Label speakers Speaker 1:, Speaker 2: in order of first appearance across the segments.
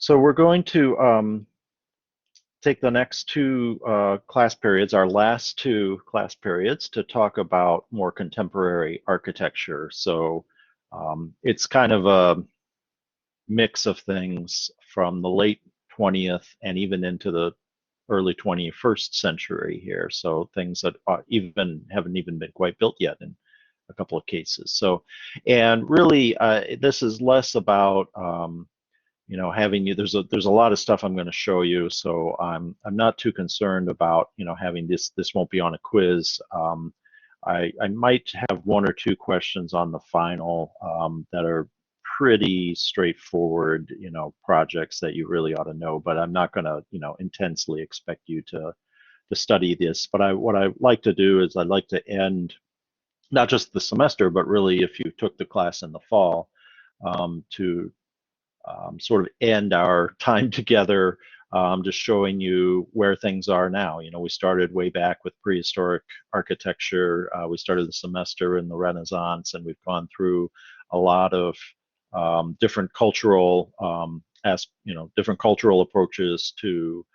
Speaker 1: So we're going to take the next two class periods, our last two class periods, to talk about more contemporary architecture. So it's kind of a mix of things from the late 20th and even into the early 21st century here. So things that haven't even been quite built yet in a couple of cases. So, and really, this is less about having you. There's a lot of stuff I'm going to show you, so I'm not too concerned about having this. This won't be on a quiz. I might have one or two questions on the final that are pretty straightforward, projects that you really ought to know. But I'm not going to, intensely expect you to study this. But what I like to do is I'd like to end not just the semester, but really if you took the class in the fall, to sort of end our time together, just showing you where things are now. We started way back with prehistoric architecture. We started the semester in the Renaissance, and we've gone through a lot of different cultural, different cultural approaches to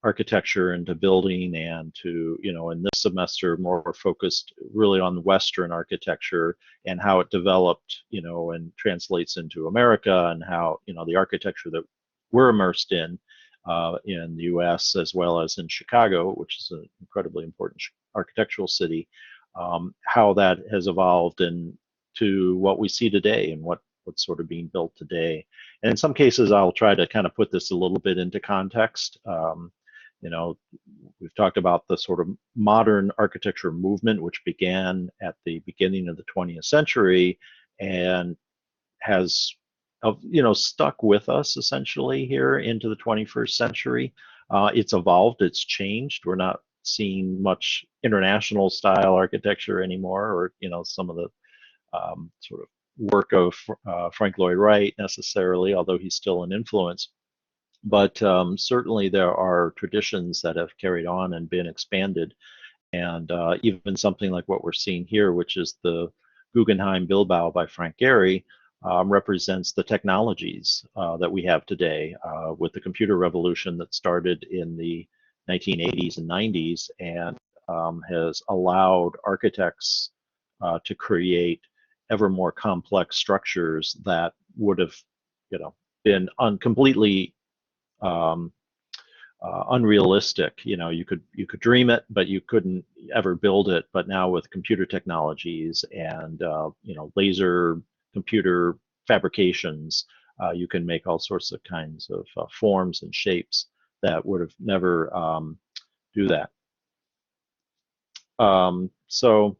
Speaker 1: architecture and to building, and to, in this semester, more focused really on Western architecture and how it developed, and translates into America, and how, the architecture that we're immersed in the US, as well as in Chicago, which is an incredibly important architectural city, how that has evolved into what we see today and what's sort of being built today. And in some cases, I'll try to kind of put this a little bit into context. We've talked about the sort of modern architecture movement, which began at the beginning of the 20th century and has, stuck with us essentially here into the 21st century. It's evolved, it's changed. We're not seeing much international style architecture anymore, or, some of the sort of work of Frank Lloyd Wright necessarily, although he's still an influence. But certainly there are traditions that have carried on and been expanded. And even something like what we're seeing here, which is the Guggenheim Bilbao by Frank Gehry, represents the technologies that we have today with the computer revolution that started in the 1980s and 90s, and has allowed architects to create ever more complex structures that would have, been completely unrealistic. You could dream it, but you couldn't ever build it. But now with computer technologies and laser computer fabrications, you can make all sorts of kinds of forms and shapes that would have never do that. So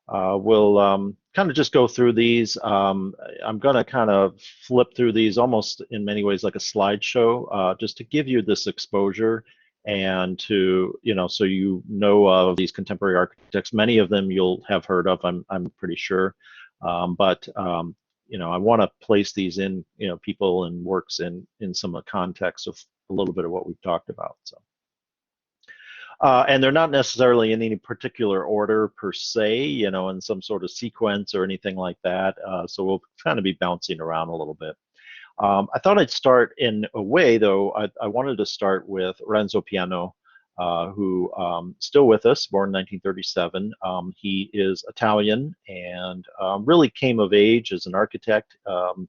Speaker 1: we'll kind of just go through these. I'm going to kind of flip through these almost in many ways like a slideshow, just to give you this exposure and to, so of these contemporary architects. Many of them you'll have heard of, I'm pretty sure. But I want to place these in, people and works in some of the context of a little bit of what we've talked about. So. And they're not necessarily in any particular order per se, in some sort of sequence or anything like that. So we'll kind of be bouncing around a little bit. I thought I'd start in a way, though. I wanted to start with Renzo Piano, who still with us, born in 1937. He is Italian and really came of age as an architect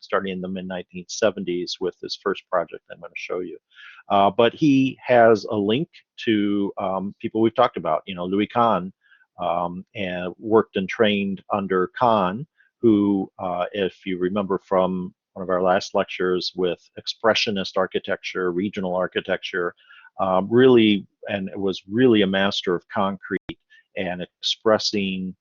Speaker 1: starting in the mid-1970s with his first project I'm going to show you. But he has a link to people we've talked about, Louis Kahn, and worked and trained under Kahn, who, if you remember from one of our last lectures with expressionist architecture, regional architecture, really, and was really a master of concrete and expressing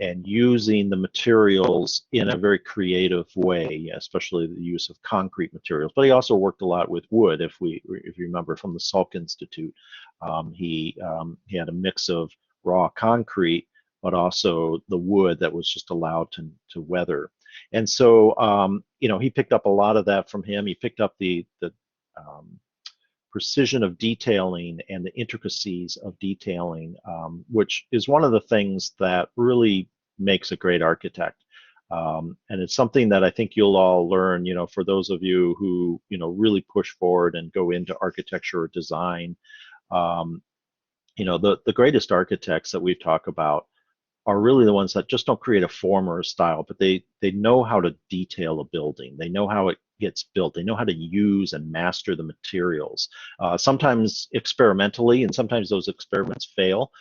Speaker 1: and using the materials in a very creative way, especially the use of concrete materials. But he also worked a lot with wood. If you remember from the Salk Institute, he had a mix of raw concrete, but also the wood that was just allowed to weather. And so, he picked up a lot of that from him. He picked up the precision of detailing and the intricacies of detailing, which is one of the things that really makes a great architect. And it's something that I think you'll all learn, for those of you who, really push forward and go into architecture or design. Um, the greatest architects that we talk about are really the ones that just don't create a form or a style, but they know how to detail a building. They know how it gets built. They know how to use and master the materials. Sometimes experimentally, and sometimes those experiments fail.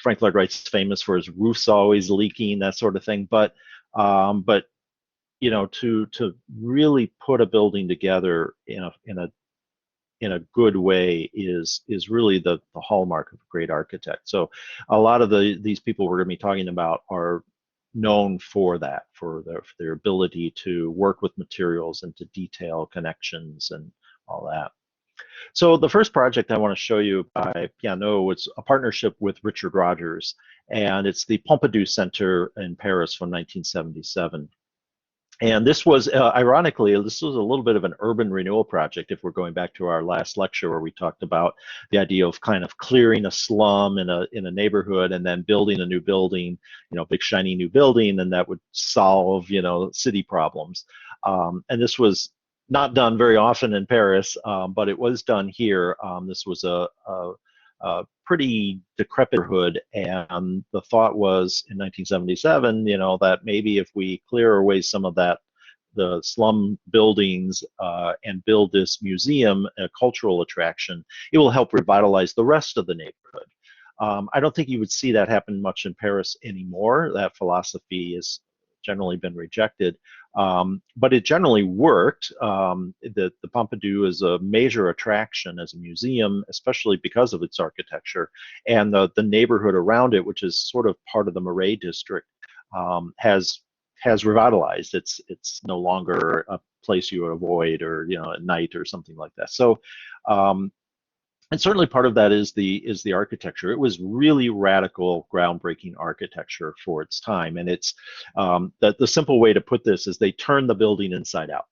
Speaker 1: Frank Lloyd Wright's famous for his roofs always leaking, that sort of thing. But to really put a building together in a good way is really the hallmark of a great architect. So a lot of these people we're going to be talking about are known for that, for their ability to work with materials and to detail connections and all that. So the first project I want to show you by Piano was a partnership with Richard Rogers, and it's the Pompadour Center in Paris from 1977. And this was, ironically, this was a little bit of an urban renewal project, if we're going back to our last lecture where we talked about the idea of kind of clearing a slum in a neighborhood and then building a new building, big shiny new building, and that would solve, city problems. And this was not done very often in Paris, but it was done here. This was a pretty decrepit hood, and the thought was in 1977, that maybe if we clear away some of the slum buildings, and build this museum, a cultural attraction, it will help revitalize the rest of the neighborhood. I don't think you would see that happen much in Paris anymore. That philosophy has generally been rejected. But it generally worked. The Pompadour is a major attraction as a museum, especially because of its architecture. And the neighborhood around it, which is sort of part of the Marais district, has revitalized. It's no longer a place you avoid, or at night or something like that. So and certainly part of that is the architecture. It was really radical, groundbreaking architecture for its time. And it's the simple way to put this is they turned the building inside out.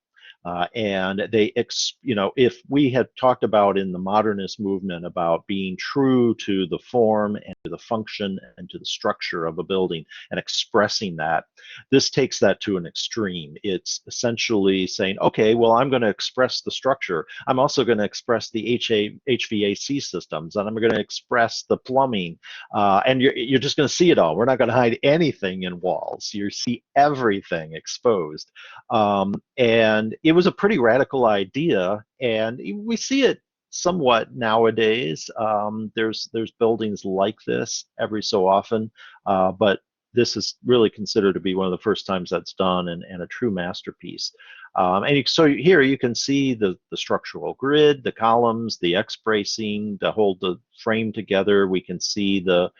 Speaker 1: And if we had talked about in the modernist movement about being true to the form and to the function and to the structure of a building and expressing that, this takes that to an extreme. It's essentially saying, okay, well, I'm going to express the structure. I'm also going to express the HVAC systems, and I'm going to express the plumbing. And you're just going to see it all. We're not going to hide anything in walls. You see everything exposed. And it was a pretty radical idea, and we see it somewhat nowadays. There's buildings like this every so often, but this is really considered to be one of the first times that's done, and a true masterpiece. So here you can see the structural grid, the columns, the X-bracing to hold the frame together. We can see the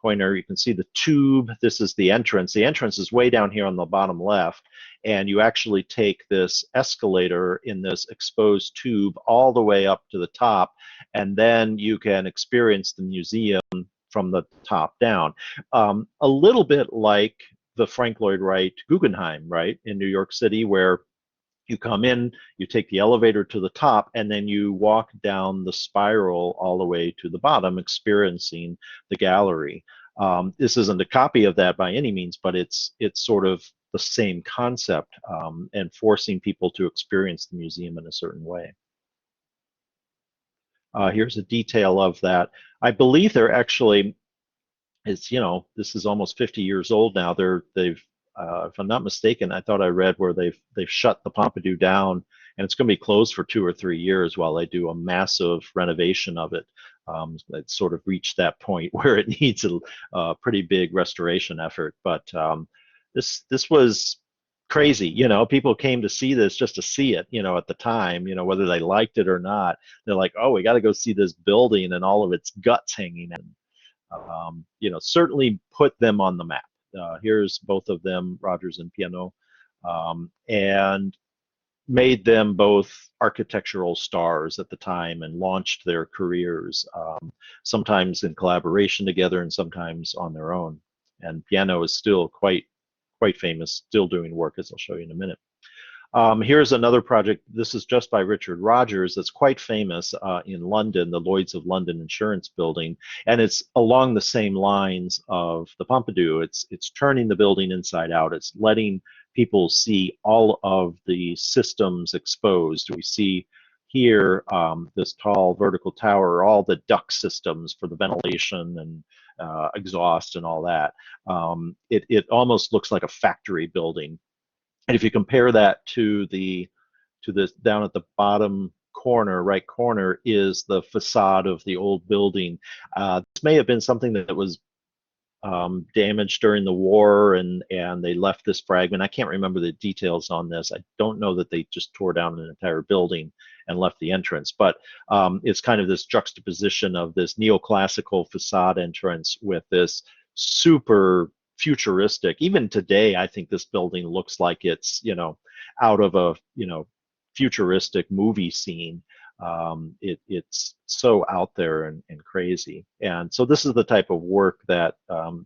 Speaker 1: pointer, you can see the tube. This is the entrance. The entrance is way down here on the bottom left, and you actually take this escalator in this exposed tube all the way up to the top, and then you can experience the museum from the top down. A little bit like the Frank Lloyd Wright Guggenheim, right, in New York City, where you come in, you take the elevator to the top, and then you walk down the spiral all the way to the bottom, experiencing the gallery. This isn't a copy of that by any means, but it's sort of the same concept, and forcing people to experience the museum in a certain way. Here's a detail of that. I believe they're actually, this is almost 50 years old now. They've if I'm not mistaken, I thought I read where they've shut the Pompadour down, and it's going to be closed for 2 or 3 years while they do a massive renovation of it. It's sort of reached that point where it needs a pretty big restoration effort. But this was crazy. People came to see this just to see it. At the time, whether they liked it or not, they're like, oh, we got to go see this building and all of its guts hanging in. Certainly put them on the map. Here's both of them, Rogers and Piano, and made them both architectural stars at the time and launched their careers, sometimes in collaboration together and sometimes on their own. And Piano is still quite famous, still doing work, as I'll show you in a minute. Here's another project. This is just by Richard Rogers. That's quite famous in London, the Lloyd's of London Insurance Building, and it's along the same lines of the Pompadour. It's turning the building inside out. It's letting people see all of the systems exposed. We see here this tall vertical tower, all the duct systems for the ventilation and exhaust and all that. It almost looks like a factory building. And if you compare that to this down at the bottom corner, right corner, is the facade of the old building. This may have been something that was damaged during the war, and they left this fragment. I can't remember the details on this. I don't know that they just tore down an entire building and left the entrance, but it's kind of this juxtaposition of this neoclassical facade entrance with this super futuristic. Even today, I think this building looks like it's, out of a, futuristic movie scene. It's so out there and crazy. And so this is the type of work that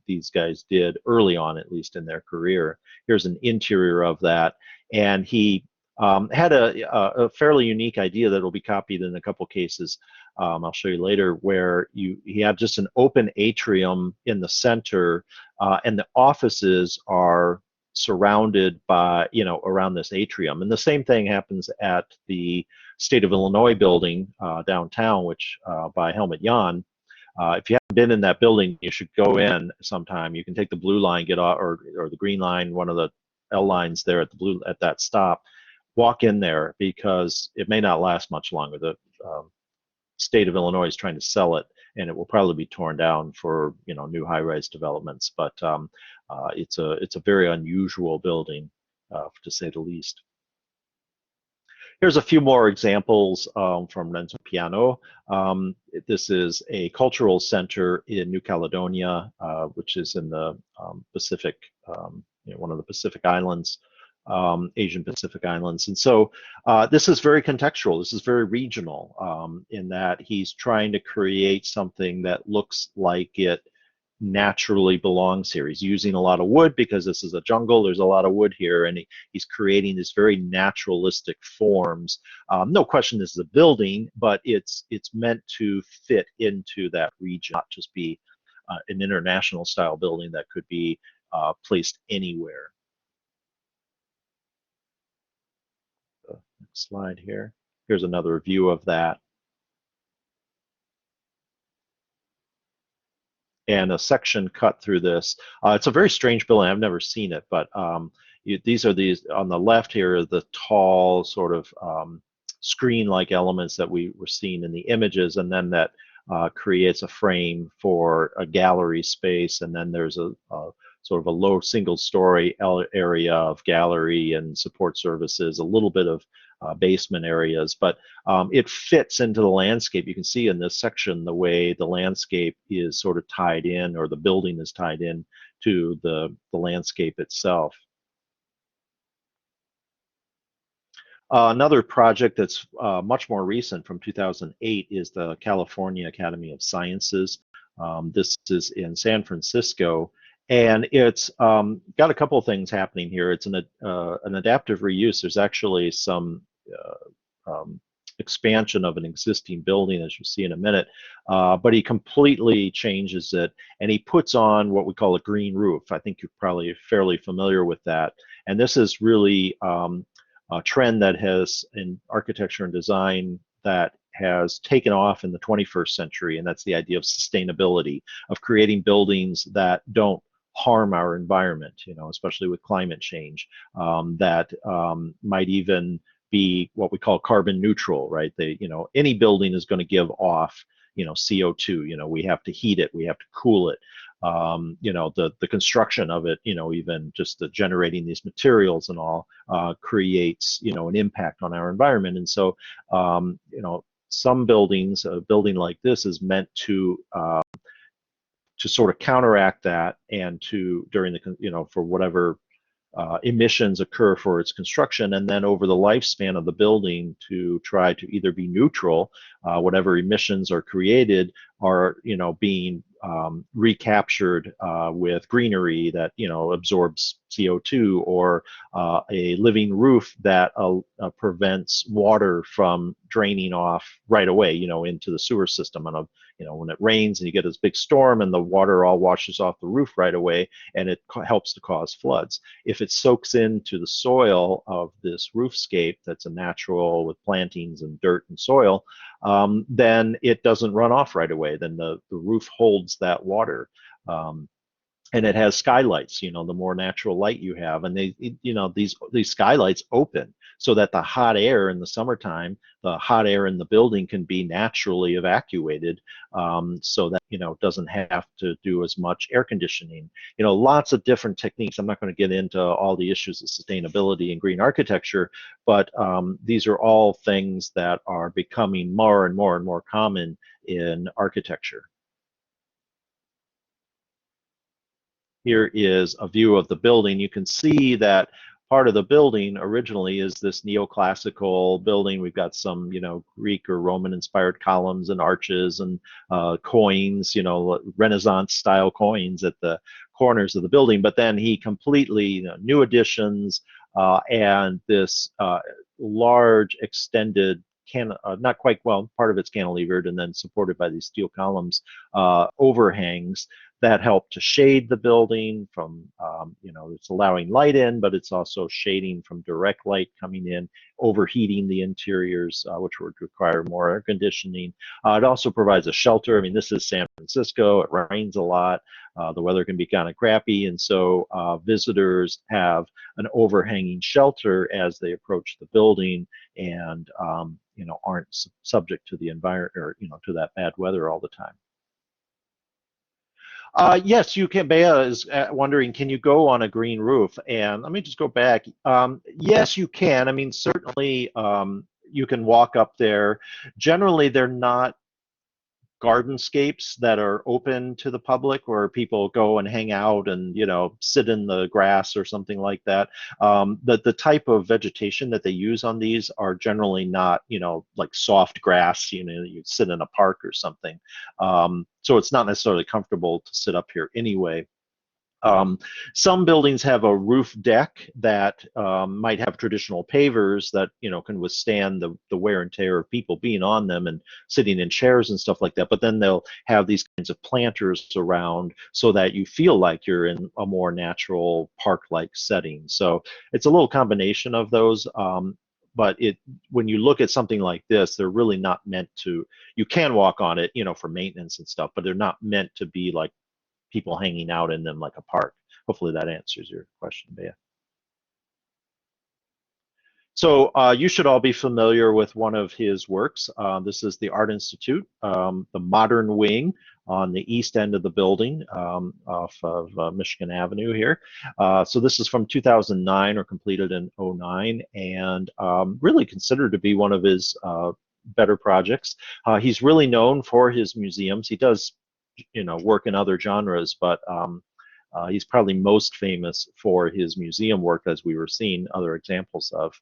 Speaker 1: these guys did early on, at least in their career. Here's an interior of that. And he had a fairly unique idea that will be copied in a couple cases. I'll show you later, where he had just an open atrium in the center, and the offices are surrounded by, around this atrium. And the same thing happens at the State of Illinois building downtown, which by Helmut Jahn. If you haven't been in that building, you should go in sometime. You can take the blue line, get off, or the green line, one of the L lines there at that stop. Walk in there, because it may not last much longer. The State of Illinois is trying to sell it, and it will probably be torn down for new high-rise developments. But it's a very unusual building, to say the least. Here's a few more examples from Renzo Piano. This is a cultural center in New Caledonia, which is in the Pacific, one of the Pacific Islands, Asian Pacific Islands. And so this is very contextual. This is very regional, in that he's trying to create something that looks like it naturally belongs here. He's using a lot of wood because this is a jungle. There's a lot of wood here, and he's creating these very naturalistic forms. No question this is a building, but it's meant to fit into that region, not just be an international style building that could be placed anywhere. Next slide here. Here's another view of that. And a section cut through this. It's a very strange building. I've never seen it, but these on the left here are the tall sort of screen-like elements that we were seeing in the images, and then that creates a frame for a gallery space, and then there's a sort of a low single-story area of gallery and support services, a little bit of basement areas, but it fits into the landscape. You can see in this section the way the landscape is sort of tied in, or the building is tied in to the landscape itself. Another project that's much more recent, from 2008, is the California Academy of Sciences. This is in San Francisco, and it's got a couple of things happening here. It's an adaptive reuse. There's actually some expansion of an existing building, as you'll see in a minute, but he completely changes it, and he puts on what we call a green roof. I think you're probably fairly familiar with that. And this is really a trend that has, in architecture and design, that has taken off in the 21st century, and that's the idea of sustainability, of creating buildings that don't harm our environment, especially with climate change, that might even be what we call carbon neutral, right? Any building is going to give off, CO2. We have to heat it, we have to cool it. The construction of it, even just the generating these materials and all, creates, an impact on our environment. And so, some buildings, a building like this is meant to sort of counteract that, and during the, for whatever emissions occur for its construction, and then over the lifespan of the building to try to either be neutral, whatever emissions are created are being recaptured with greenery that absorbs CO2, or a living roof that prevents water from draining off right away, into the sewer system. And when it rains and you get this big storm and the water all washes off the roof right away, and it helps to cause floods. If it soaks into the soil of this roofscape that's a natural with plantings and dirt and soil, then it doesn't run off right away. Then the roof holds that water. And it has skylights, the more natural light you have. And these skylights open so that the hot air in the summertime, the hot air in the building can be naturally evacuated, so that, it doesn't have to do as much air conditioning. Lots of different techniques. I'm not going to get into all the issues of sustainability and green architecture, but these are all things that are becoming more and more and more common in architecture. Here is a view of the building. You can see that part of the building originally is this neoclassical building. We've got some, Greek or Roman inspired columns and arches and coins, Renaissance style coins at the corners of the building. But then he completely, new additions and this large extended not quite, well, part of it's cantilevered and then supported by these steel columns, overhangs that help to shade the building from, it's allowing light in, but it's also shading from direct light coming in, overheating the interiors, which would require more air conditioning. It also provides a shelter. I mean, this is San Francisco. It rains a lot. The weather can be kind of crappy, and so visitors have an overhanging shelter as they approach the building, and aren't subject to the environment, or to that bad weather all the time. Yes, you can. Bea is wondering, can you go on a green roof? And let me just go back. Yes, you can. I mean, certainly you can walk up there. Generally, they're not gardenscapes that are open to the public where people go and hang out and sit in the grass or something like that. The type of vegetation that they use on these are generally not like soft grass, you sit in a park or something. So it's not necessarily comfortable to sit up here anyway. Some buildings have a roof deck that might have traditional pavers that can withstand the wear and tear of people being on them and sitting in chairs and stuff like that. But then they'll have these kinds of planters around so that you feel like you're in a more natural park-like setting. So it's a little combination of those. But when you look at something like this, they're really not meant to. You can walk on it, for maintenance and stuff, but they're not meant to be like people hanging out in them like a park. Hopefully that answers your question, Bea. So you should all be familiar with one of his works. This is the Art Institute, the modern wing on the east end of the building, off of Michigan Avenue here. So this is from 2009, or completed in 2009, and really considered to be one of his better projects. He's really known for his museums. He does work in other genres, but he's probably most famous for his museum work, as we were seeing other examples of.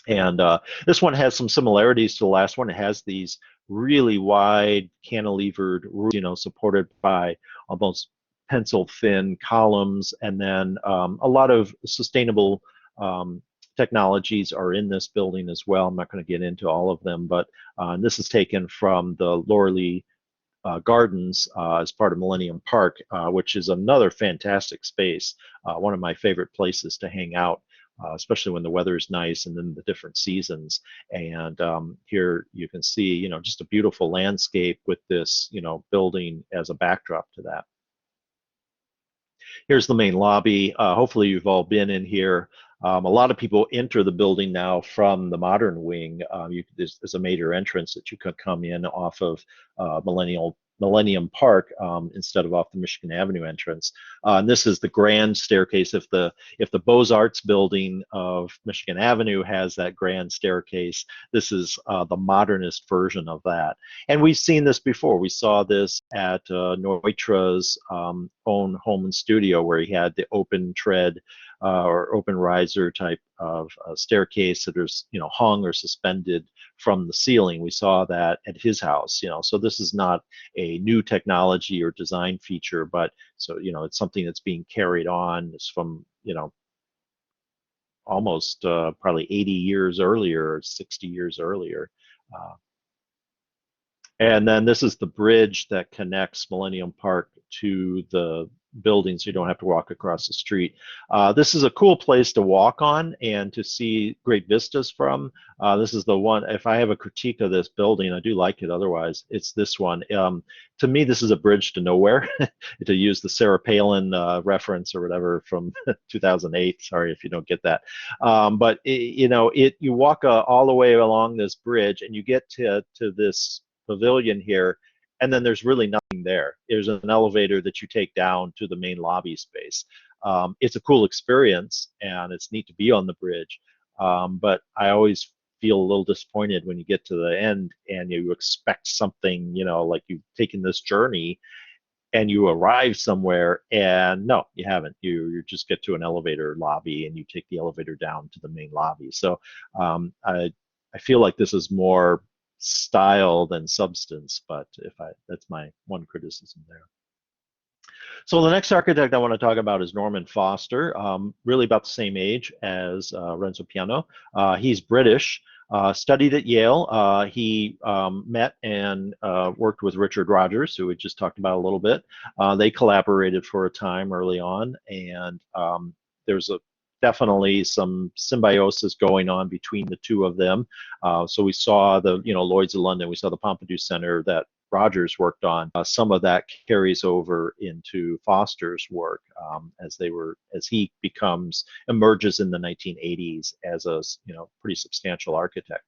Speaker 1: And this one has some similarities to the last one. It has these really wide cantilevered roofs, supported by almost pencil thin columns, and then a lot of sustainable technologies are in this building as well. I'm not going to get into all of them, but this is taken from the Laurel Gardens as part of Millennium Park, which is another fantastic space, one of my favorite places to hang out, especially when the weather is nice and then the different seasons. And here you can see, just a beautiful landscape with this, building as a backdrop to that. Here's the main lobby. Hopefully you've all been in here. A lot of people enter the building now from the modern wing. There's a major entrance that you could come in off of Millennium Park instead of off the Michigan Avenue entrance. And this is the grand staircase. If the Beaux-Arts building of Michigan Avenue has that grand staircase, this is the modernist version of that. And we've seen this before. We saw this at Neutra's own home and studio, where he had the open tread or open riser type of staircase that is hung or suspended from the ceiling. We saw that at his house. So this is not a new technology or design feature, but it's something that's being carried on. It's from almost probably 80 years earlier, or 60 years earlier. Uh, and then this is the bridge that connects Millennium Park to the building, so you don't have to walk across the street. This is a cool place to walk on and to see great vistas from. This is the one, if I have a critique of this building, I do like it, otherwise it's this one. To me, this is a bridge to nowhere, to use the Sarah Palin reference or whatever from 2008. Sorry if you don't get that. But you walk all the way along this bridge and you get to this pavilion here, and then there's really nothing there. There's an elevator that you take down to the main lobby space. It's a cool experience, and it's neat to be on the bridge, but I always feel a little disappointed when you get to the end and you expect something, like you've taken this journey and you arrive somewhere, and no, you haven't. You just get to an elevator lobby and you take the elevator down to the main lobby. So I feel like this is more style than substance, but that's my one criticism there. So the next architect I want to talk about is Norman Foster, really about the same age as Renzo Piano. He's British, studied at Yale. He met and worked with Richard Rogers, who we just talked about a little bit. They collaborated for a time early on, and there's definitely some symbiosis going on between the two of them. So we saw the Lloyd's of London, we saw the Pompadour Center that Rogers worked on. Some of that carries over into Foster's work as he emerges in the 1980s as a pretty substantial architect.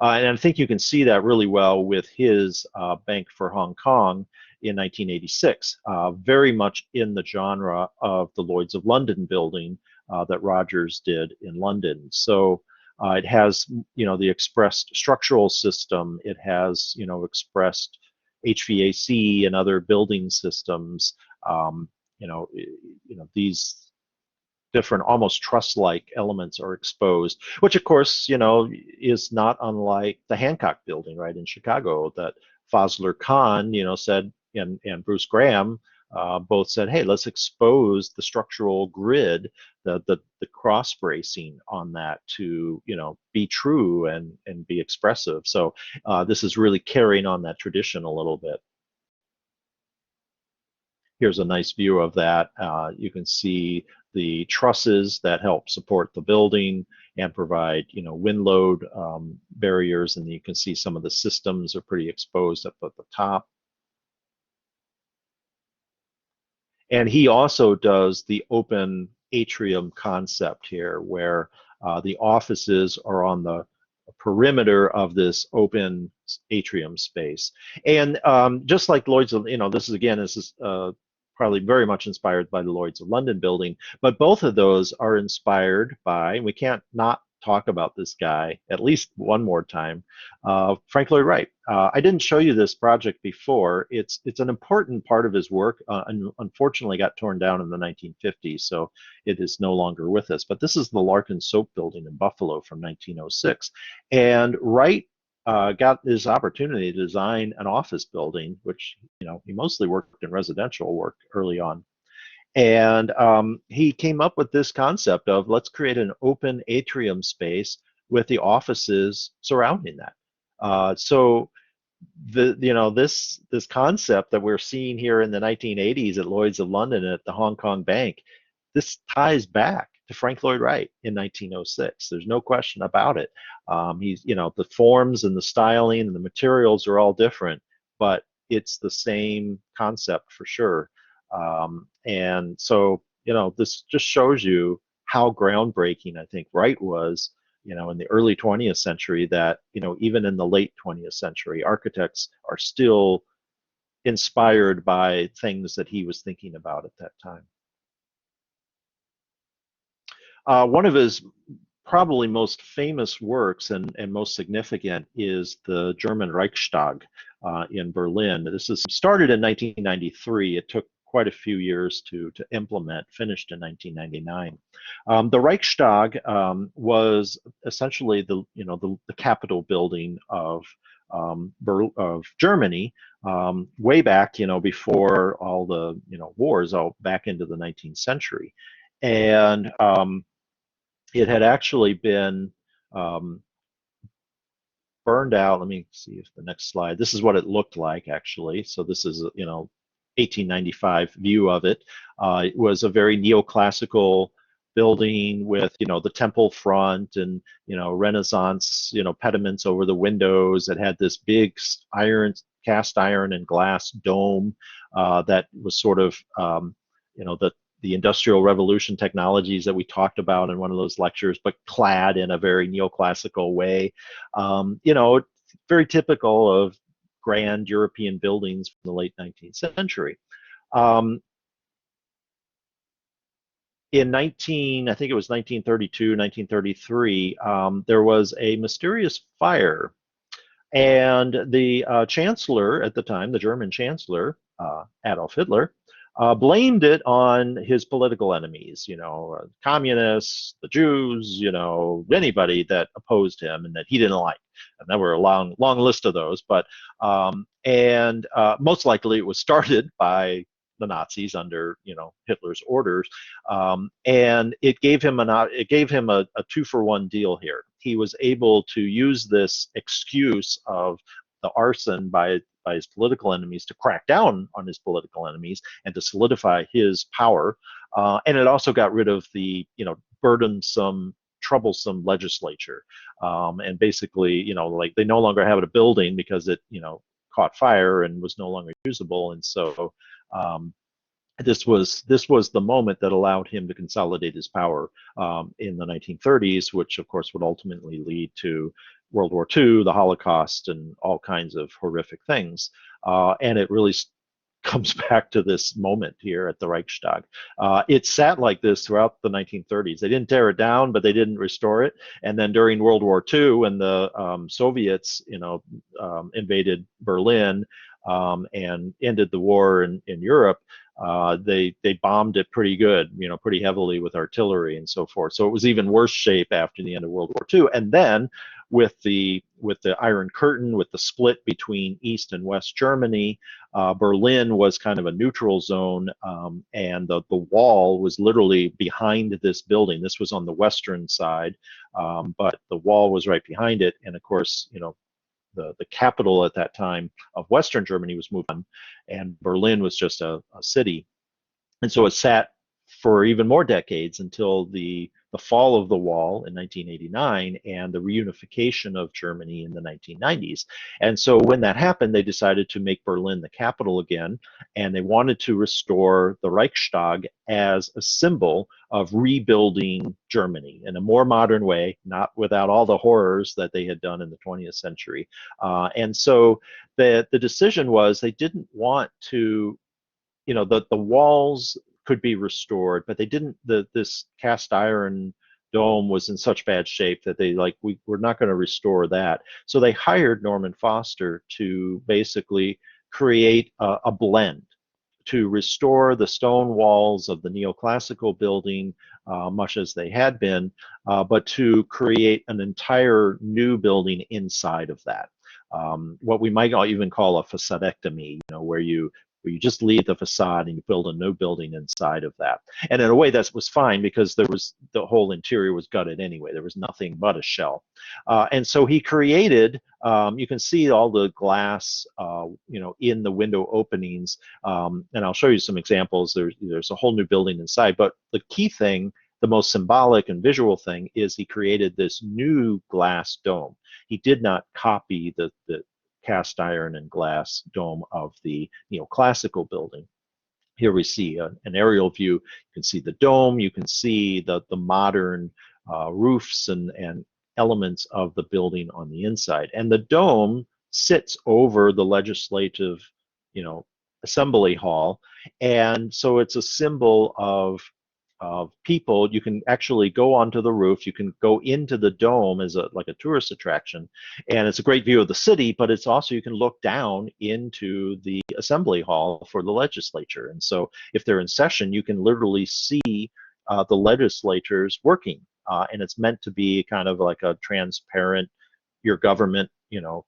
Speaker 1: And I think you can see that really well with his Bank for Hong Kong in 1986, very much in the genre of the Lloyd's of London building that Rogers did in London. So it has, the expressed structural system. It has, expressed HVAC and other building systems. These different, almost truss-like elements are exposed, which of course, is not unlike the Hancock building, right, in Chicago, that Fazlur Khan, said, and Bruce Graham both said, hey, let's expose the structural grid, the cross bracing on that to, be true and be expressive. So this is really carrying on that tradition a little bit. Here's a nice view of that. You can see the trusses that help support the building and provide, wind load barriers, and you can see some of the systems are pretty exposed up at the top. And he also does the open atrium concept here, where the offices are on the perimeter of this open atrium space. And just like Lloyd's, this is probably very much inspired by the Lloyd's of London building, but both of those are inspired by, and we can't not talk about this guy at least one more time, Frank Lloyd Wright. I didn't show you this project before. It's an important part of his work, and unfortunately got torn down in the 1950s, so it is no longer with us. But this is the Larkin Soap Building in Buffalo from 1906, and Wright got his opportunity to design an office building, which he mostly worked in residential work early on. And he came up with this concept of, let's create an open atrium space with the offices surrounding that. So this concept that we're seeing here in the 1980s at Lloyd's of London at the Hong Kong Bank, this ties back to Frank Lloyd Wright in 1906. There's no question about it. He's, the forms and the styling and the materials are all different, but it's the same concept for sure. And so, this just shows you how groundbreaking I think Wright was, in the early 20th century, that, even in the late 20th century, architects are still inspired by things that he was thinking about at that time. One of his probably most famous works and most significant is the German Reichstag in Berlin. This is started in 1993. It took quite a few years to implement, finished in 1999. The Reichstag was essentially the Capitol building of Germany, way back, before all the wars, all back into the 19th century. And it had actually been burned out. Let me see if the next slide. This is what it looked like, actually. So this is, 1895 view of it. It was a very neoclassical building with, the temple front and, Renaissance, pediments over the windows. It had this big cast iron and glass dome that was sort of, the Industrial Revolution technologies that we talked about in one of those lectures, but clad in a very neoclassical way. Very typical of grand European buildings from the late 19th century. I think it was 1932, 1933, there was a mysterious fire, and the chancellor at the time, the German chancellor, Adolf Hitler, blamed it on his political enemies, communists, the Jews, anybody that opposed him and that he didn't like. And there were a long list of those, but most likely it was started by the Nazis under, Hitler's orders, and it gave him a 2-for-1 deal here. He was able to use this excuse of the arson by his political enemies to crack down on his political enemies and to solidify his power. And it also got rid of the, burdensome, troublesome legislature. And basically, like they no longer have a building because it, caught fire and was no longer usable. And so this was the moment that allowed him to consolidate his power in the 1930s, which of course would ultimately lead to World War II, the Holocaust, and all kinds of horrific things. And it really comes back to this moment here at the Reichstag. It sat like this throughout the 1930s. They didn't tear it down, but they didn't restore it. And then during World War II, when the Soviets, invaded Berlin and ended the war in Europe, they bombed it pretty good, pretty heavily with artillery and so forth. So it was even worse shape after the end of World War II. And then with the Iron Curtain, with the split between East and West Germany, Berlin was kind of a neutral zone, and the wall was literally behind this building. This was on the western side, but the wall was right behind it. And of course, the capital at that time of Western Germany was moved on, and Berlin was just a city. And so it sat for even more decades until the fall of the wall in 1989 and the reunification of Germany in the 1990s. And so when that happened, they decided to make Berlin the capital again, and they wanted to restore the Reichstag as a symbol of rebuilding Germany in a more modern way, not without all the horrors that they had done in the 20th century. And so the decision was they didn't want to, the walls could be restored, but they didn't. This cast iron dome was in such bad shape that we're not going to restore that. So they hired Norman Foster to basically create a blend to restore the stone walls of the neoclassical building, much as they had been, but to create an entire new building inside of that. What we might even call a facadectomy, where you just leave the facade and you build a new building inside of that. And in a way that was fine because the whole interior was gutted anyway. There was nothing but a shell. And so he created, you can see all the glass, in the window openings. And I'll show you some examples. There's a whole new building inside. But the key thing, the most symbolic and visual thing, is he created this new glass dome. He did not copy the cast iron and glass dome of the neoclassical building. Here we see an aerial view. You can see the dome. You can see the modern roofs and elements of the building on the inside. And the dome sits over the legislative, assembly hall. And so it's a symbol of people. You can actually go onto the roof. You can go into the dome as like a tourist attraction, and it's a great view of the city. But it's also, you can look down into the assembly hall for the legislature. And so if they're in session, you can literally see the legislators working, and it's meant to be kind of like a transparent, your government,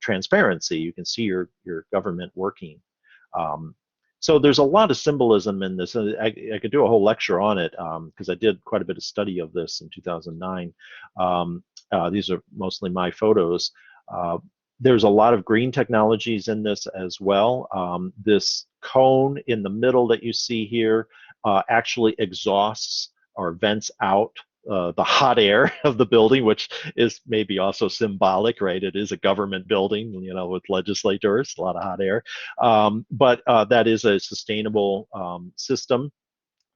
Speaker 1: transparency. You can see your government working. So there's a lot of symbolism in this. I could do a whole lecture on it because I did quite a bit of study of this in 2009. These are mostly my photos. Uh, there's a lot of green technologies in this as well. This cone in the middle that you see here actually exhausts or vents out the hot air of the building, which is maybe also symbolic, right? It is a government building, with legislators, a lot of hot air. But that is a sustainable system.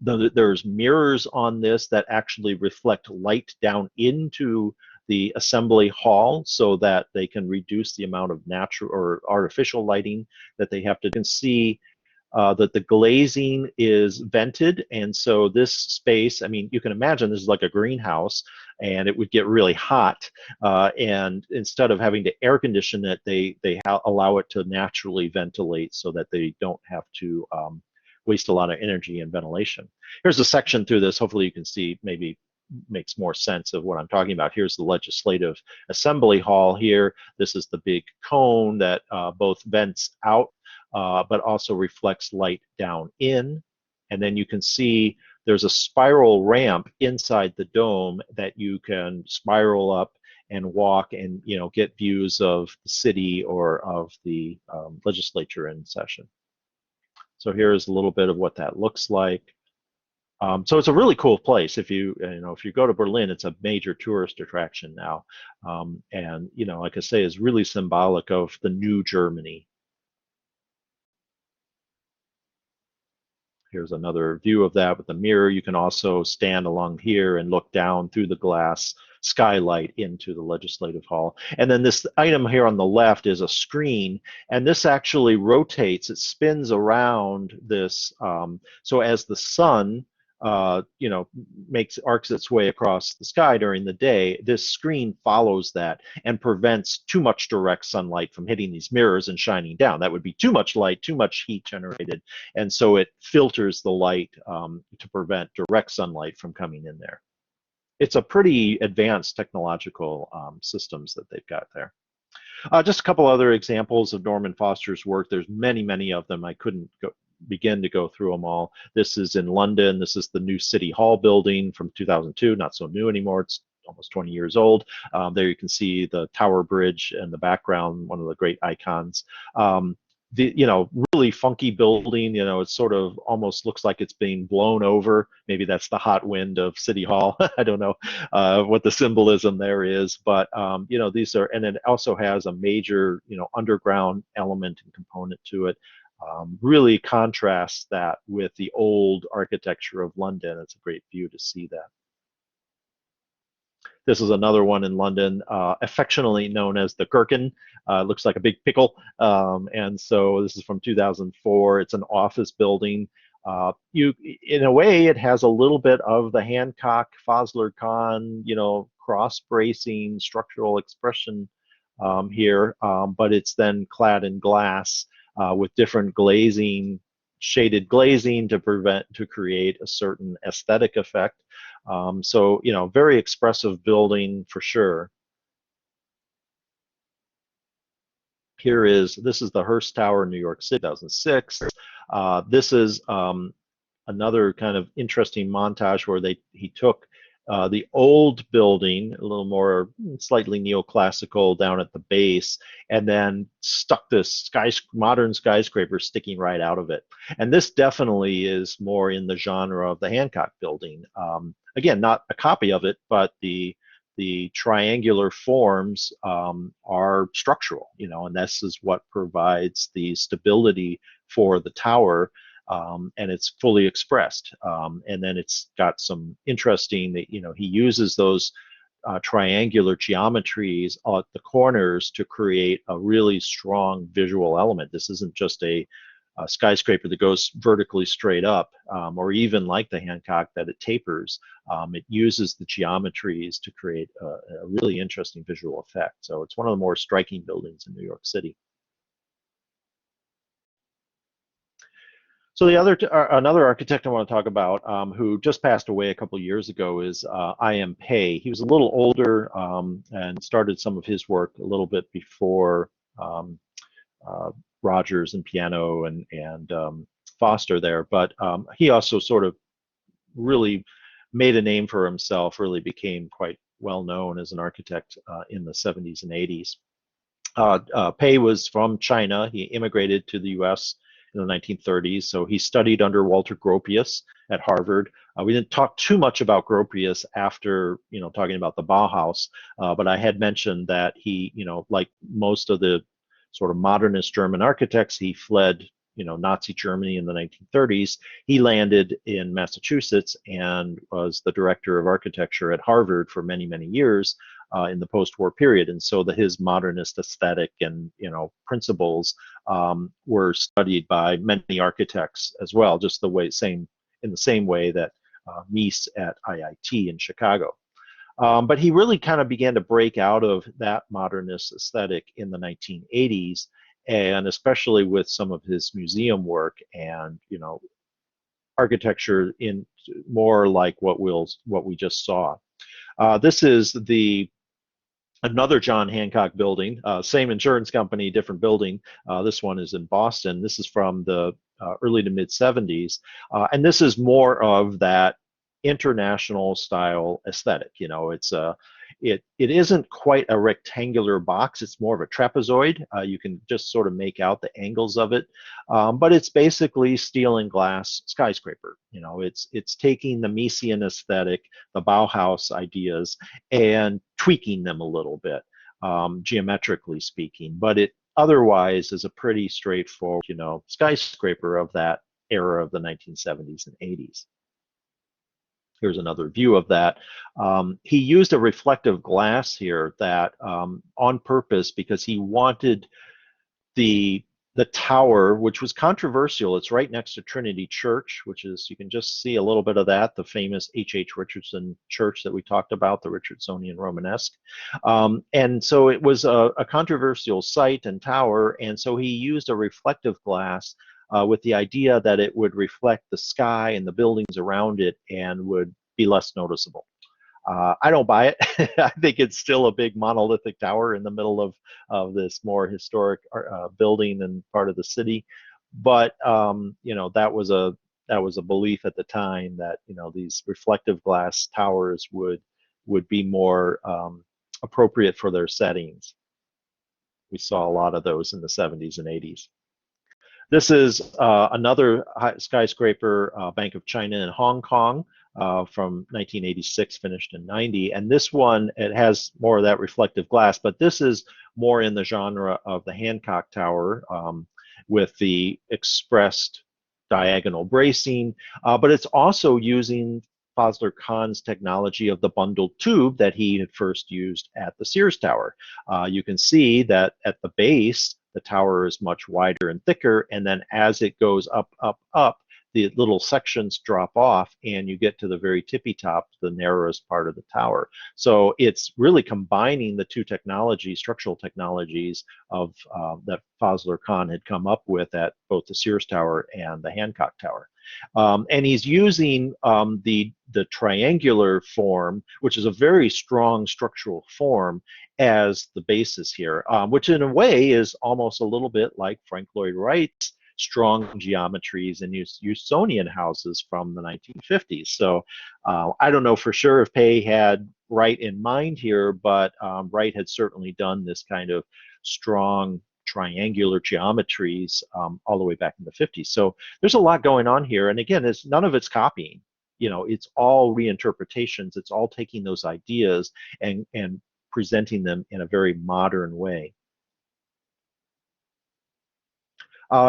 Speaker 1: There's mirrors on this that actually reflect light down into the assembly hall so that they can reduce the amount of natural or artificial lighting that they have to. You can see that the glazing is vented, and so this space, I mean, you can imagine this is like a greenhouse, and it would get really hot, and instead of having to air condition it, they allow it to naturally ventilate so that they don't have to waste a lot of energy in ventilation. Here's a section through this. Hopefully you can see, maybe makes more sense of what I'm talking about. Here's the Legislative Assembly Hall here. This is the big cone that both vents out but also reflects light down in. And then you can see there's a spiral ramp inside the dome that you can spiral up and walk and get views of the city or of the legislature in session. So here's a little bit of what that looks like. So it's a really cool place. If you go to Berlin, it's a major tourist attraction now, and like I say, is really symbolic of the new Germany. Here's another view of that with the mirror. You can also stand along here and look down through the glass skylight into the legislative hall. And then this item here on the left is a screen, and this actually rotates, it spins around this. So as the sun arcs its way across the sky during the day, this screen follows that and prevents too much direct sunlight from hitting these mirrors and shining down. That would be too much light, too much heat generated, and so it filters the light to prevent direct sunlight from coming in there. It's a pretty advanced technological systems that they've got there. Just a couple other examples of Norman Foster's work. There's many, many of them. I couldn't begin to go through them all. This is in London. This is the new City Hall building from 2002, not so new anymore. It's almost 20 years old. There you can see the Tower Bridge in the background, one of the great icons. Really funky building. It sort of almost looks like it's being blown over. Maybe that's the hot wind of City Hall. I don't know what the symbolism there is, but these are, and it also has a major underground element and component to it. Really contrasts that with the old architecture of London. It's a great view to see that. This is another one in London, affectionately known as the Gherkin. Looks like a big pickle. And so this is from 2004. It's an office building. In a way, it has a little bit of the Hancock, Fosler-Kahn, cross bracing structural expression here, but it's then clad in glass with different glazing, shaded glazing to create a certain aesthetic effect. So very expressive building for sure. This is the Hearst Tower in New York City, 2006. This is another kind of interesting montage where he took the old building, a little more slightly neoclassical down at the base, and then stuck this modern skyscraper sticking right out of it. And this definitely is more in the genre of the Hancock building. Again, not a copy of it, but the triangular forms are structural, and this is what provides the stability for the tower. And it's fully expressed. And then it's got some interesting, he uses those triangular geometries at the corners to create a really strong visual element. This isn't just a skyscraper that goes vertically straight up, or even like the Hancock that it tapers. It uses the geometries to create a really interesting visual effect. So it's one of the more striking buildings in New York City. So another architect I want to talk about, who just passed away a couple years ago, is I.M. Pei. He was a little older and started some of his work a little bit before Rogers and Piano and Foster there, but he also sort of really made a name for himself, really became quite well known as an architect in the 70s and 80s. Pei was from China. He immigrated to the US in the 1930s, so he studied under Walter Gropius at Harvard. We didn't talk too much about Gropius after, talking about the Bauhaus, but I had mentioned that he, like most of the sort of modernist German architects, he fled, Nazi Germany in the 1930s. He landed in Massachusetts and was the director of architecture at Harvard for many, many years in the post-war period. And so his modernist aesthetic and, principles were studied by many architects as well, just in the same way that Mies at IIT in Chicago. But he really kind of began to break out of that modernist aesthetic in the 1980s, and especially with some of his museum work and, architecture in more like what we just saw. This is another John Hancock building, same insurance company, different building. This one is in Boston. This is from the early to mid 70s. And this is more of that international style aesthetic. It isn't quite a rectangular box. It's more of a trapezoid. You can just sort of make out the angles of it, but it's basically steel and glass skyscraper. It's taking the Miesian aesthetic, the Bauhaus ideas, and tweaking them a little bit, geometrically speaking. But it otherwise is a pretty straightforward, skyscraper of that era of the 1970s and 80s. Here's another view of that. He used a reflective glass here that on purpose, because he wanted the tower, which was controversial. It's right next to Trinity Church, which is, you can just see a little bit of that, the famous H.H. Richardson Church that we talked about, the Richardsonian Romanesque. And so it was a controversial site and tower, and so he used a reflective glass with the idea that it would reflect the sky and the buildings around it and would be less noticeable. I don't buy it. I think it's still a big monolithic tower in the middle of this more historic building and part of the city. But that was a belief at the time that these reflective glass towers would be more appropriate for their settings. We saw a lot of those in the 70s and 80s. This is another skyscraper, Bank of China in Hong Kong from 1986, finished in 90. And this one, it has more of that reflective glass, but this is more in the genre of the Hancock Tower with the expressed diagonal bracing, but it's also using Fazlur Khan's technology of the bundled tube that he had first used at the Sears Tower. You can see that at the base, the tower is much wider and thicker, and then as it goes up, up, up, the little sections drop off and you get to the very tippy top, the narrowest part of the tower. So it's really combining the two technologies, structural technologies of that Fazlur Khan had come up with at both the Sears Tower and the Hancock Tower. And he's using the triangular form, which is a very strong structural form, as the basis here, which in a way is almost a little bit like Frank Lloyd Wright's strong geometries and Usonian houses from the 1950s. So I don't know for sure if Pei had Wright in mind here, but Wright had certainly done this kind of strong triangular geometries all the way back in the 50s. So there's a lot going on here. And again, none of it's copying. It's all reinterpretations. It's all taking those ideas and presenting them in a very modern way.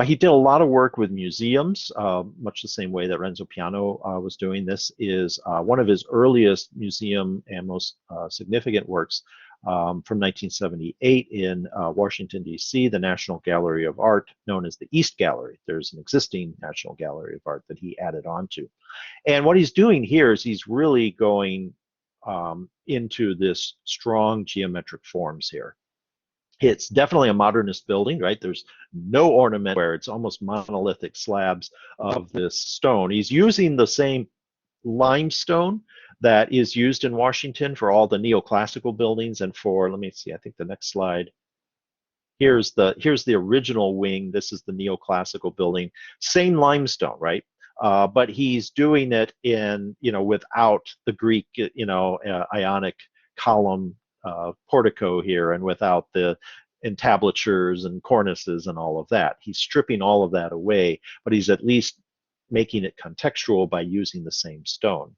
Speaker 1: He did a lot of work with museums, much the same way that Renzo Piano was doing. This is one of his earliest museum and most significant works from 1978 in Washington, D.C., the National Gallery of Art, known as the East Gallery. There's an existing National Gallery of Art that he added on to. And what he's doing here is he's really going into this strong geometric forms here. It's definitely a modernist building, right? There's no ornament where it's almost monolithic slabs of this stone. He's using the same limestone that is used in Washington for all the neoclassical buildings and for, let me see, I think the next slide Here's the original wing. This is the neoclassical building. Same limestone, right? But he's doing it in, without the Greek, Ionic column portico here, and without the entablatures and cornices and all of that. He's stripping all of that away, but he's at least making it contextual by using the same stone.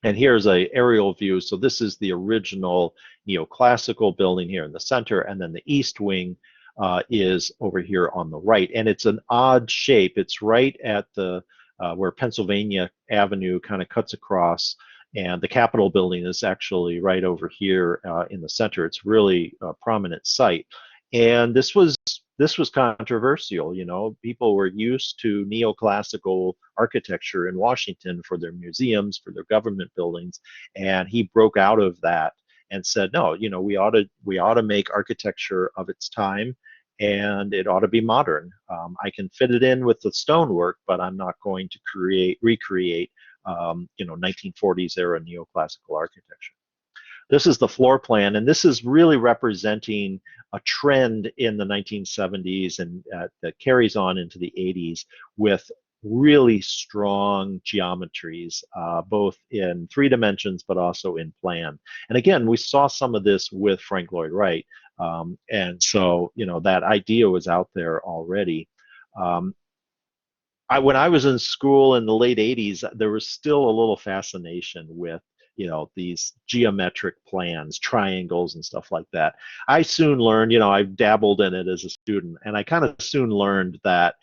Speaker 1: And here's a aerial view. So this is the original neoclassical building here in the center, and then the east wing is over here on the right. And it's an odd shape. It's right at the where Pennsylvania Avenue kind of cuts across, and the Capitol building is actually right over here in the center. It's really a prominent site. And this was controversial. People were used to neoclassical architecture in Washington for their museums, for their government buildings, and he broke out of that and said, no, we ought to make architecture of its time, and it ought to be modern. I can fit it in with the stonework, but I'm not going to recreate 1940s era neoclassical architecture. This is the floor plan, and this is really representing a trend in the 1970s and that carries on into the 80s with really strong geometries, both in 3 dimensions but also in plan. And again, we saw some of this with Frank Lloyd Wright, and so that idea was out there already. When I was in school in the late 80s, there was still a little fascination with these geometric plans, triangles and stuff like that. I soon learned, I dabbled in it as a student, and I kind of soon learned that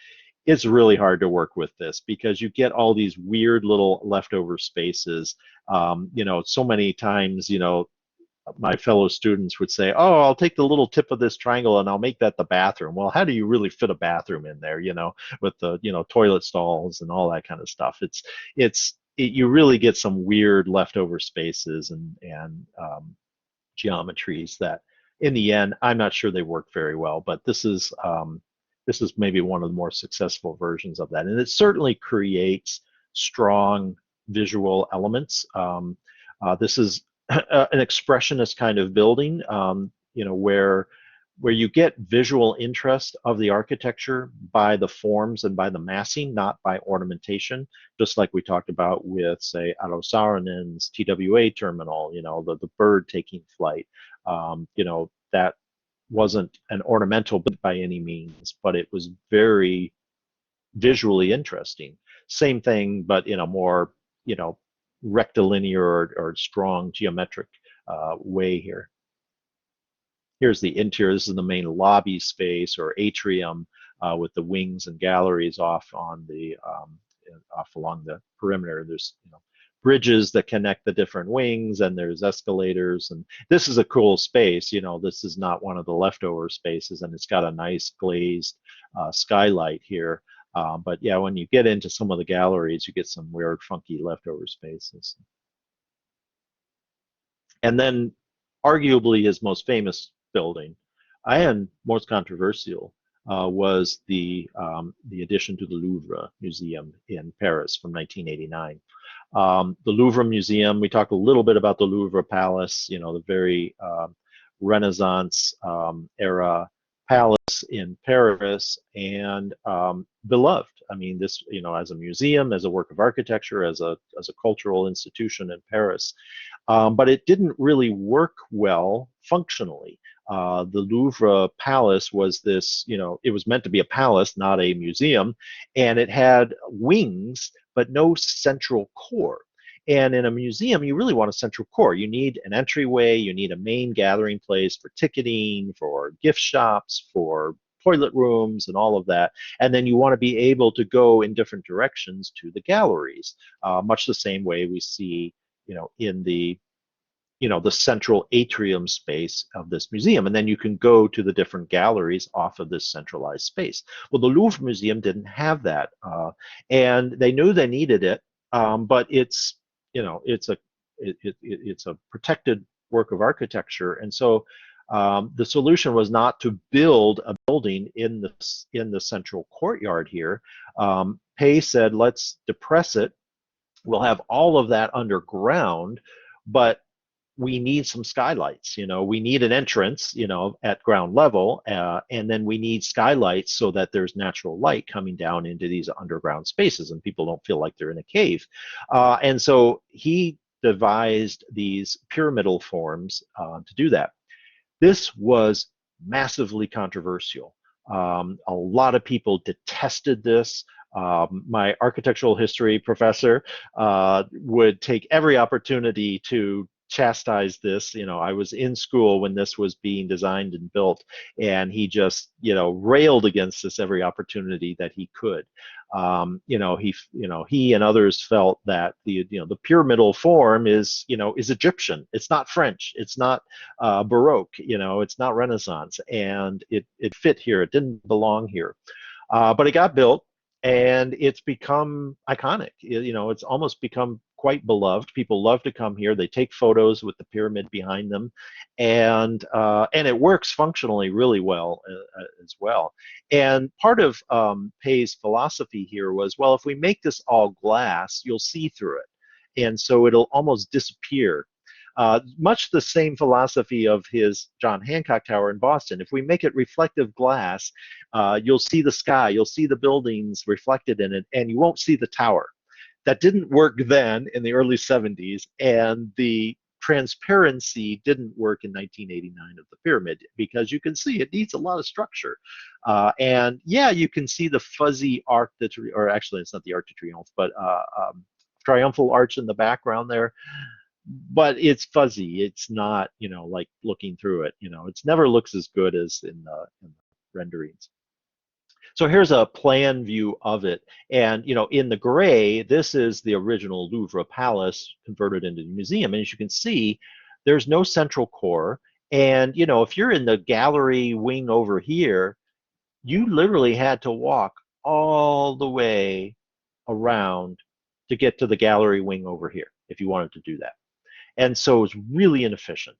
Speaker 1: it's really hard to work with this because you get all these weird little leftover spaces. So many times, my fellow students would say, oh, I'll take the little tip of this triangle and I'll make that the bathroom. Well, how do you really fit a bathroom in there, with the, toilet stalls and all that kind of stuff? You really get some weird leftover spaces and geometries that, in the end, I'm not sure they work very well. But this is maybe one of the more successful versions of that, and it certainly creates strong visual elements. This is an expressionist kind of building, where you get visual interest of the architecture by the forms and by the massing, not by ornamentation, just like we talked about with, say, Aro Saarinen's TWA terminal, the bird taking flight. That wasn't an ornamental by any means, but it was very visually interesting. Same thing, but in a more, rectilinear or strong geometric way here. Here's the interior. This is the main lobby space or atrium with the wings and galleries off along the perimeter. There's bridges that connect the different wings, and there's escalators. And this is a cool space. This is not one of the leftover spaces, and it's got a nice glazed skylight here. But yeah, when you get into some of the galleries, you get some weird, funky leftover spaces. And then, arguably his most famous building, and most controversial, was the addition to the Louvre Museum in Paris from 1989. The Louvre Museum, we talked a little bit about the Louvre Palace, the very Renaissance era palace in Paris, and beloved. I mean, this, as a museum, as a work of architecture, as a cultural institution in Paris. But it didn't really work well functionally. The Louvre Palace was this, it was meant to be a palace, not a museum, and it had wings, but no central core. And in a museum, you really want a central core. You need an entryway, you need a main gathering place for ticketing, for gift shops, for toilet rooms, and all of that. And then you want to be able to go in different directions to the galleries, much the same way we see, in the central atrium space of this museum. And then you can go to the different galleries off of this centralized space. Well, the Louvre Museum didn't have that. And they knew they needed it, but it's a protected work of architecture. And so the solution was not to build a building in the central courtyard here. Pei said, let's depress it. We'll have all of that underground, but we need some skylights. We need an entrance, at ground level, and then we need skylights so that there's natural light coming down into these underground spaces, and people don't feel like they're in a cave. And so he devised these pyramidal forms to do that. This was massively controversial. A lot of people detested this. My architectural history professor would take every opportunity to chastise this. I was in school when this was being designed and built, and he just, railed against this every opportunity that he could. He and others felt that the pyramidal form is Egyptian. It's not French. It's not Baroque. It's not Renaissance, and it fit here. It didn't belong here, but it got built, and it's become iconic. It's almost become quite beloved. People love to come here. They take photos with the pyramid behind them, and it works functionally really well as well. And part of Pei's philosophy here was, well, if we make this all glass, you'll see through it, and so it'll almost disappear. Much the same philosophy of his John Hancock Tower in Boston. If we make it reflective glass, you'll see the sky, you'll see the buildings reflected in it, and you won't see the tower. That didn't work then in the early 70s, and the transparency didn't work in 1989 of the pyramid, because you can see it needs a lot of structure. And yeah, you can see the fuzzy arc, or actually it's not the Arc de Triomphe, but triumphal arch in the background there, but it's fuzzy. It's not, like looking through it. It never looks as good as in the renderings. So here's a plan view of it. And, in the gray, this is the original Louvre Palace converted into a museum. And as you can see, there's no central core. And, if you're in the gallery wing over here, you literally had to walk all the way around to get to the gallery wing over here if you wanted to do that. And so it's really inefficient.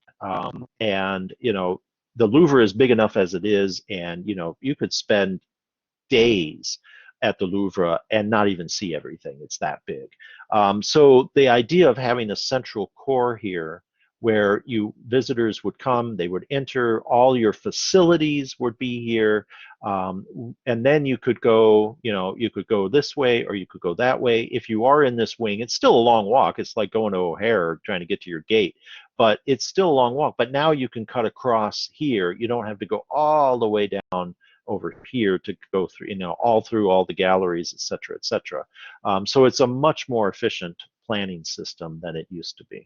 Speaker 1: And, the Louvre is big enough as it is, and, you could spend days at the Louvre and not even see everything. It's that big. So the idea of having a central core here, where visitors would come, they would enter, all your facilities would be here, and then you could go, you could go this way or you could go that way. If you are in this wing, it's still a long walk. It's like going to O'Hare trying to get to your gate, but it's still a long walk. But now you can cut across here. You don't have to go all the way down over here to go through, all through all the galleries, et cetera, et cetera. So it's a much more efficient planning system than it used to be.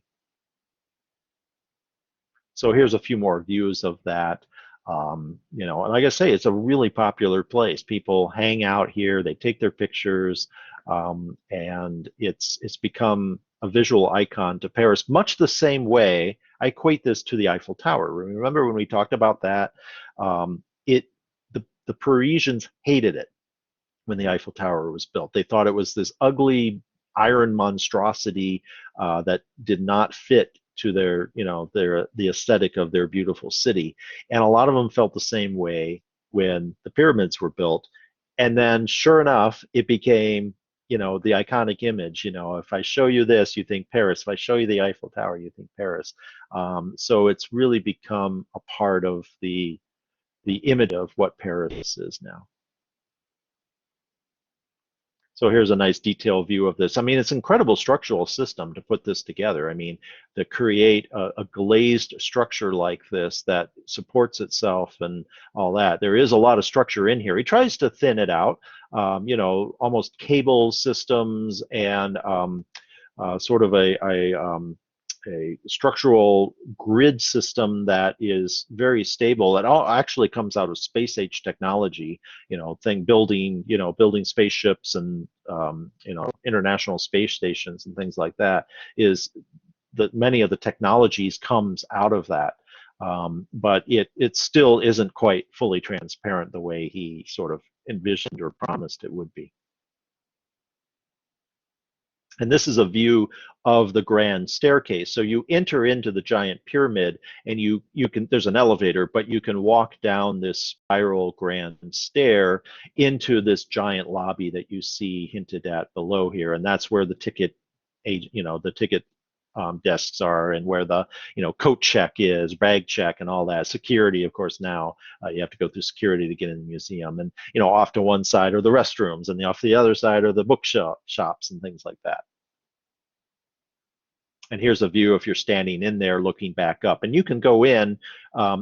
Speaker 1: So here's a few more views of that. And like I say, it's a really popular place. People hang out here, they take their pictures, and it's become a visual icon to Paris, much the same way I equate this to the Eiffel Tower. Remember when we talked about that? The Parisians hated it when the Eiffel Tower was built. They thought it was this ugly iron monstrosity that did not fit to the aesthetic of their beautiful city. And a lot of them felt the same way when the pyramids were built. And then sure enough, it became, the iconic image. If I show you this, you think Paris. If I show you the Eiffel Tower, you think Paris. So it's really become a part of the image of what Paris is now. So here's a nice detailed view of this. I mean, it's an incredible structural system to put this together. I mean, to create a glazed structure like this that supports itself and all that. There is a lot of structure in here. He tries to thin it out, almost cable systems and sort of a structural grid system that is very stable. It all actually comes out of space age technology, building spaceships and international space stations and things like that. Is that many of the technologies comes out of that, but it still isn't quite fully transparent the way he sort of envisioned or promised it would be. And this is a view of the grand staircase. So you enter into the giant pyramid, and you can, there's an elevator, but you can walk down this spiral grand stair into this giant lobby that you see hinted at below here. And that's where the ticket desks are, and where the coat check is, bag check, and all that. Security, of course, now you have to go through security to get in the museum, and off to one side are the restrooms, and off the other side are the shops and things like that. And here's a view if you're standing in there looking back up. And you can go in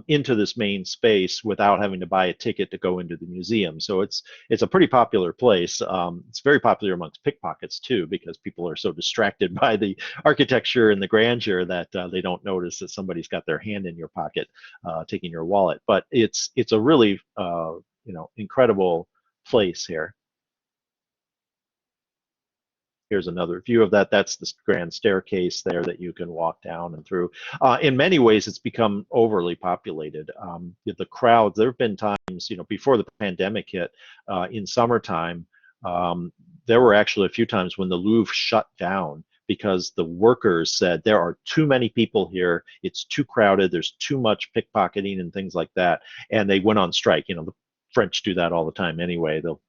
Speaker 1: into this main space without having to buy a ticket to go into the museum. So it's a pretty popular place. It's very popular amongst pickpockets too, because people are so distracted by the architecture and the grandeur that they don't notice that somebody's got their hand in your pocket taking your wallet. But it's a really incredible place here. Here's another view of that. That's the grand staircase there that you can walk down and through. In many ways, it's become overly populated. The crowds, there have been times, before the pandemic hit, in summertime, there were actually a few times when the Louvre shut down because the workers said there are too many people here, it's too crowded, there's too much pickpocketing and things like that, and they went on strike. The French do that all the time anyway. They'll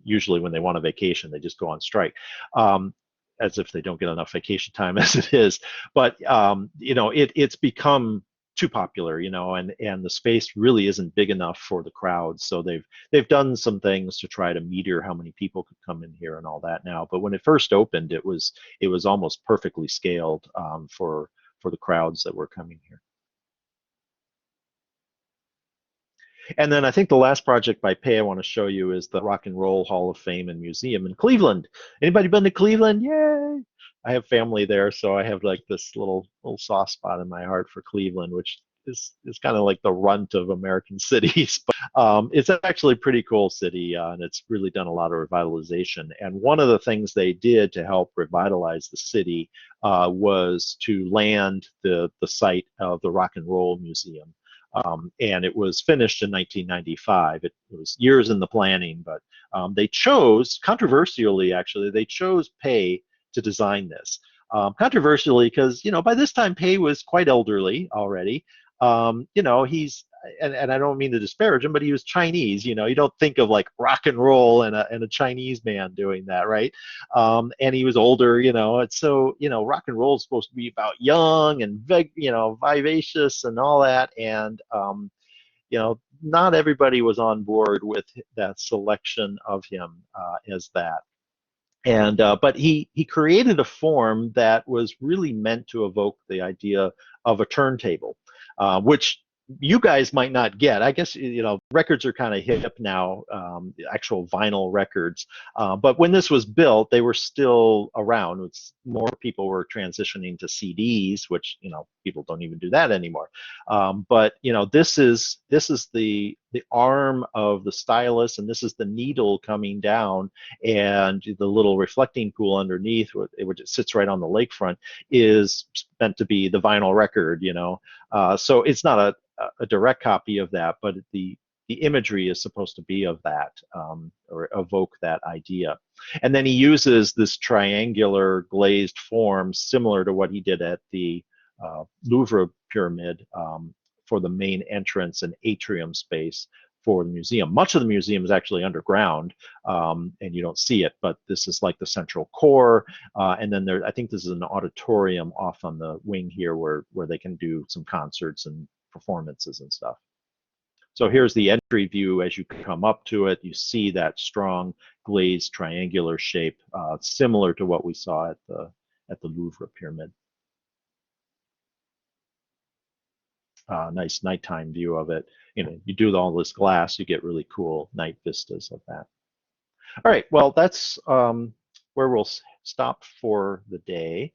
Speaker 1: usually, when they want a vacation, they just go on strike, as if they don't get enough vacation time as it is. But it's become too popular, and the space really isn't big enough for the crowds. So they've done some things to try to meter how many people could come in here and all that now. But when it first opened, it was almost perfectly scaled for the crowds that were coming here. And then I think the last project by Pei I want to show you is the Rock and Roll Hall of Fame and Museum in Cleveland. Anybody been to Cleveland? Yay! I have family there, so I have like this little soft spot in my heart for Cleveland, which is kind of like the runt of American cities. But it's actually a pretty cool city, and it's really done a lot of revitalization. And one of the things they did to help revitalize the city was to land the site of the Rock and Roll Museum. And it was finished in 1995. It was years in the planning, but they chose, controversially actually, they chose Pei to design this. Controversially because, by this time Pei was quite elderly already. He's, and I don't mean to disparage him, but he was Chinese. You don't think of like rock and roll and a Chinese man doing that, right? And he was older, and so rock and roll is supposed to be about young and vivacious and all that, and not everybody was on board with that selection of him as that. And but he created a form that was really meant to evoke the idea of a turntable, which you guys might not get. I guess records are kind of hip now, actual vinyl records. But when this was built, they were still around. More people were transitioning to CDs, which people don't even do that anymore. But this is the arm of the stylus, and this is the needle coming down, and the little reflecting pool underneath, which it sits right on the lakefront, is meant to be the vinyl record. So it's not a direct copy of that, but the imagery is supposed to be of that, or evoke that idea. And then he uses this triangular glazed form similar to what he did at the Louvre Pyramid for the main entrance and atrium space for the museum. Much of the museum is actually underground, and you don't see it, but this is like the central core. And then I think this is an auditorium off on the wing here where they can do some concerts and performances and stuff. So here's the entry view. As you come up to it, you see that strong glazed triangular shape, similar to what we saw at the Louvre Pyramid. Nice nighttime view of it. You do all this glass, you get really cool night vistas of that. All right, well, that's where we'll stop for the day.